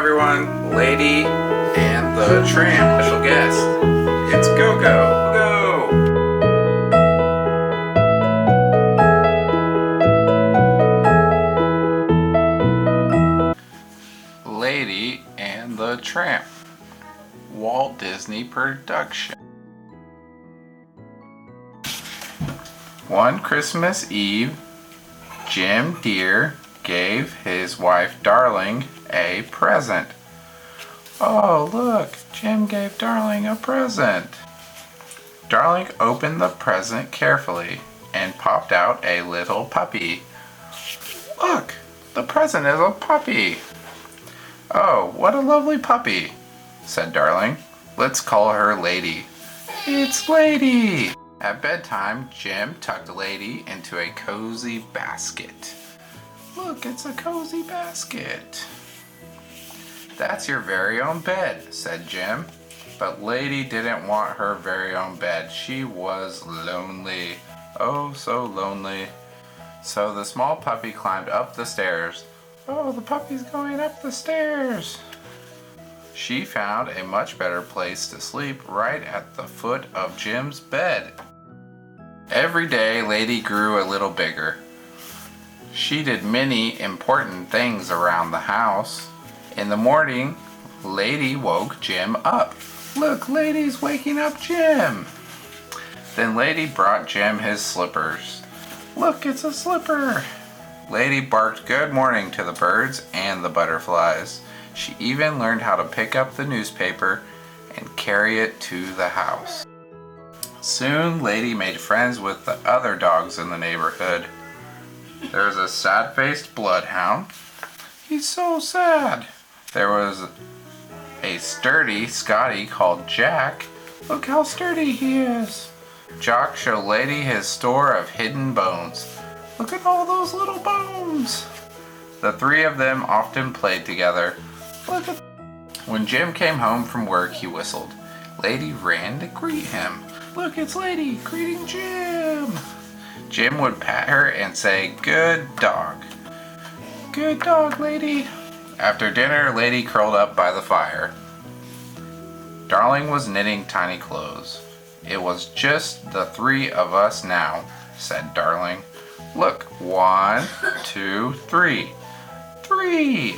everyone, Lady and the Tramp special guest. It's Go-Go. Go! Lady and the Tramp. Walt Disney production. One Christmas Eve, Jim Dear gave his wife Darling a present. Oh, look, Jim gave Darling a present. Darling opened the present carefully and popped out a little puppy. Look, the present is a puppy. Oh, what a lovely puppy, said Darling. Let's call her Lady. It's Lady. At bedtime, Jim tucked Lady into a cozy basket. Look, it's a cozy basket. That's your very own bed, said Jim. But Lady didn't want her very own bed. She was lonely. Oh, so lonely. So the small puppy climbed up the stairs. Oh, the puppy's going up the stairs. She found a much better place to sleep right at the foot of Jim's bed. Every day, Lady grew a little bigger. She did many important things around the house. In the morning, Lady woke Jim up. Look, Lady's waking up Jim. Then Lady brought Jim his slippers. Look, it's a slipper. Lady barked good morning to the birds and the butterflies. She even learned how to pick up the newspaper and carry it to the house. Soon, Lady made friends with the other dogs in the neighborhood. There was a sad-faced bloodhound. He's so sad. There was a sturdy Scotty called Jack. Look how sturdy he is. Jock showed Lady his store of hidden bones. Look at all those little bones. The three of them often played together. Look at. When Jim came home from work, he whistled. Lady ran to greet him. Look, it's Lady greeting Jim. Jim would pat her and say, "Good dog." Good dog, Lady. After dinner, Lady curled up by the fire. Darling was knitting tiny clothes. It was just the three of us now, said Darling. Look, 1, 2, 3. 3.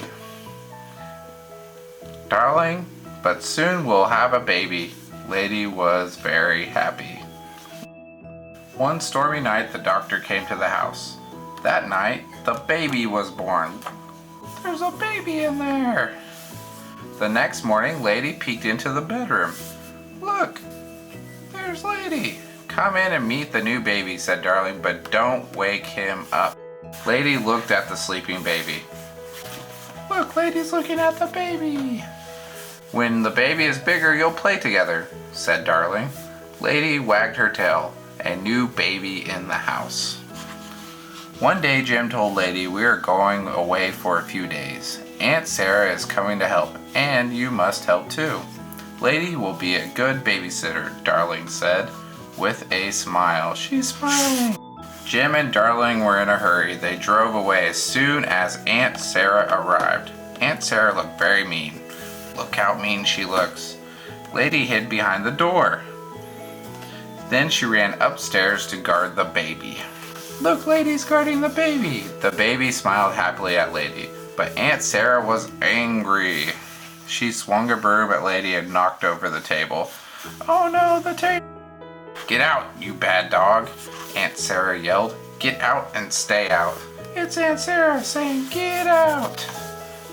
Darling, but soon we'll have a baby. Lady was very happy. One stormy night, the doctor came to the house. That night, the baby was born. There's a baby in there. The next morning, Lady peeked into the bedroom. Look, there's Lady. Come in and meet the new baby, said Darling, but don't wake him up. Lady looked at the sleeping baby. Look, Lady's looking at the baby. When the baby is bigger, you'll play together, said Darling. Lady wagged her tail. A new baby in the house. One day, Jim told Lady, we are going away for a few days. Aunt Sara is coming to help, and you must help too. Lady will be a good babysitter, Darling said, with a smile. She's smiling. Jim and Darling were in a hurry. They drove away as soon as Aunt Sara arrived. Aunt Sara looked very mean. Look how mean she looks. Lady hid behind the door. Then she ran upstairs to guard the baby. Look, Lady's guarding the baby. The baby smiled happily at Lady, but Aunt Sara was angry. She swung a broom at Lady and knocked over the table. Oh no, the table! Get out, you bad dog, Aunt Sara yelled. Get out and stay out. It's Aunt Sara saying, get out.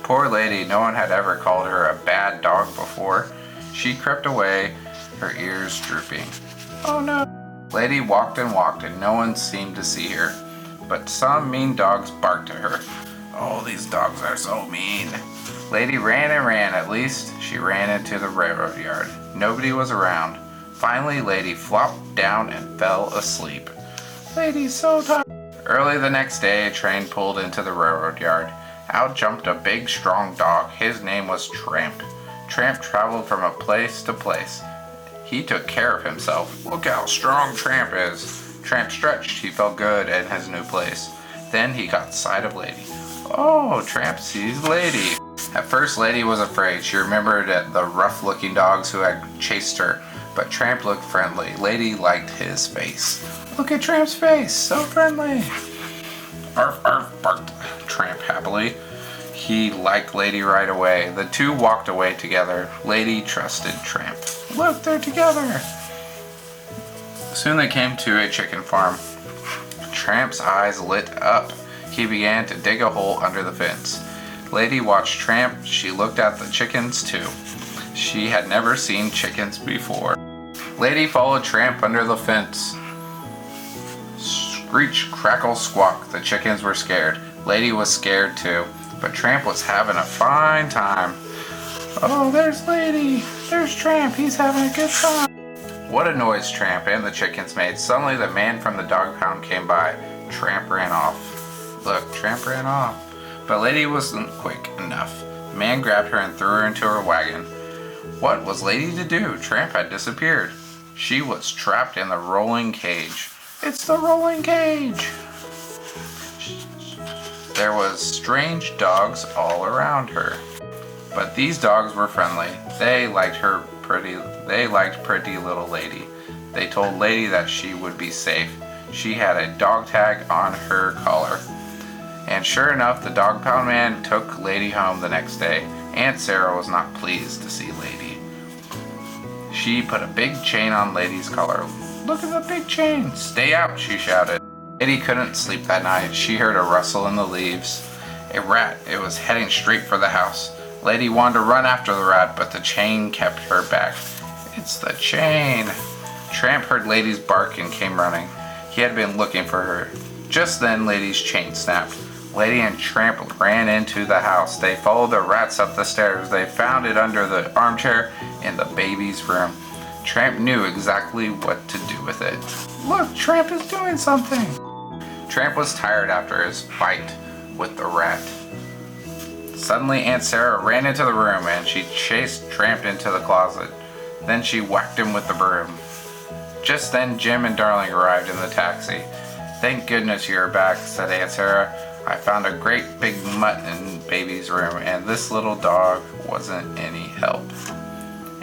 Poor Lady, no one had ever called her a bad dog before. She crept away, her ears drooping. Oh no. Lady walked and no one seemed to see her. But some mean dogs barked at her. Oh, these dogs are so mean. Lady ran and ran. At least she ran into the railroad yard. Nobody was around. Finally, Lady flopped down and fell asleep. Lady's so tired. Early the next day, a train pulled into the railroad yard. Out jumped a big, strong dog. His name was Tramp. Tramp traveled from a place to place. He took care of himself. Look how strong Tramp is. Tramp stretched. He felt good in his new place. Then he got sight of Lady. Oh, Tramp sees Lady. At first, Lady was afraid. She remembered the rough-looking dogs who had chased her, but Tramp looked friendly. Lady liked his face. Look at Tramp's face, so friendly. Arf, arf, barked Tramp happily. He liked Lady right away. The two walked away together. Lady trusted Tramp. Look, they're together. Soon they came to a chicken farm. Tramp's eyes lit up. He began to dig a hole under the fence. Lady watched Tramp. She looked at the chickens too. She had never seen chickens before. Lady followed Tramp under the fence. Screech, crackle, squawk. The chickens were scared. Lady was scared too, but Tramp was having a fine time. Oh, there's Lady. There's Tramp. He's having a good time. What a noise Tramp and the chickens made. Suddenly the man from the dog pound came by. Tramp ran off. Look, Tramp ran off. But Lady wasn't quick enough. The man grabbed her and threw her into her wagon. What was Lady to do? Tramp had disappeared. She was trapped in the rolling cage. It's the rolling cage! There was strange dogs all around her. But these dogs were friendly. They liked pretty little Lady. They told Lady that she would be safe. She had a dog tag on her collar. And sure enough, the dog pound man took Lady home the next day. Aunt Sara was not pleased to see Lady. She put a big chain on Lady's collar. Look at the big chain! Stay out, she shouted. Lady couldn't sleep that night. She heard a rustle in the leaves. A rat. It was heading straight for the house. Lady wanted to run after the rat, but the chain kept her back. It's the chain. Tramp heard Lady's bark and came running. He had been looking for her. Just then, Lady's chain snapped. Lady and Tramp ran into the house. They followed the rats up the stairs. They found it under the armchair in the baby's room. Tramp knew exactly what to do with it. Look, Tramp is doing something. Tramp was tired after his fight with the rat. Suddenly, Aunt Sara ran into the room and she chased Tramp into the closet. Then she whacked him with the broom. Just then, Jim and Darling arrived in the taxi. Thank goodness you're back, said Aunt Sara. I found a great big mutt in baby's room, and this little dog wasn't any help.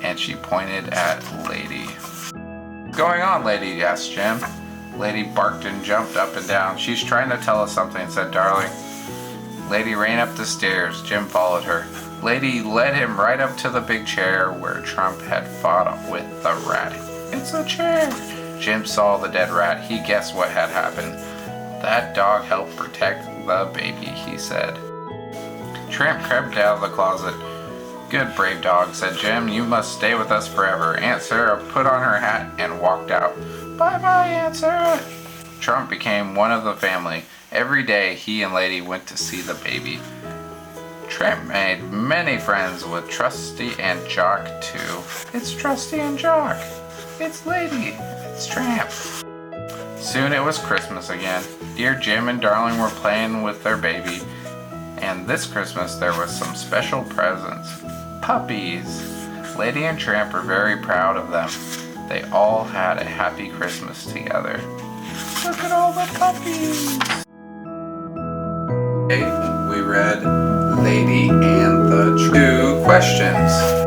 And she pointed at Lady. What's going on, Lady? Asked Jim. Lady barked and jumped up and down. She's trying to tell us something, said Darling. Lady ran up the stairs. Jim followed her. Lady led him right up to the big chair where Tramp had fought with the rat. It's a chair. Jim saw the dead rat. He guessed what had happened. That dog helped protect the baby, he said. Tramp crept out of the closet. Good brave dog, said Jim. You must stay with us forever. Aunt Sara put on her hat and walked out. Bye-bye, Aunt Sara. Tramp became one of the family. Every day he and Lady went to see the baby. Tramp made many friends with Trusty and Jock too. It's Trusty and Jock. It's Lady. It's Tramp. Soon it was Christmas again. Dear Jim and Darling were playing with their baby. And this Christmas there was some special presents. Puppies. Lady and Tramp were very proud of them. They all had a happy Christmas together. Look at all the puppies. Okay, we read Lady and the Two questions.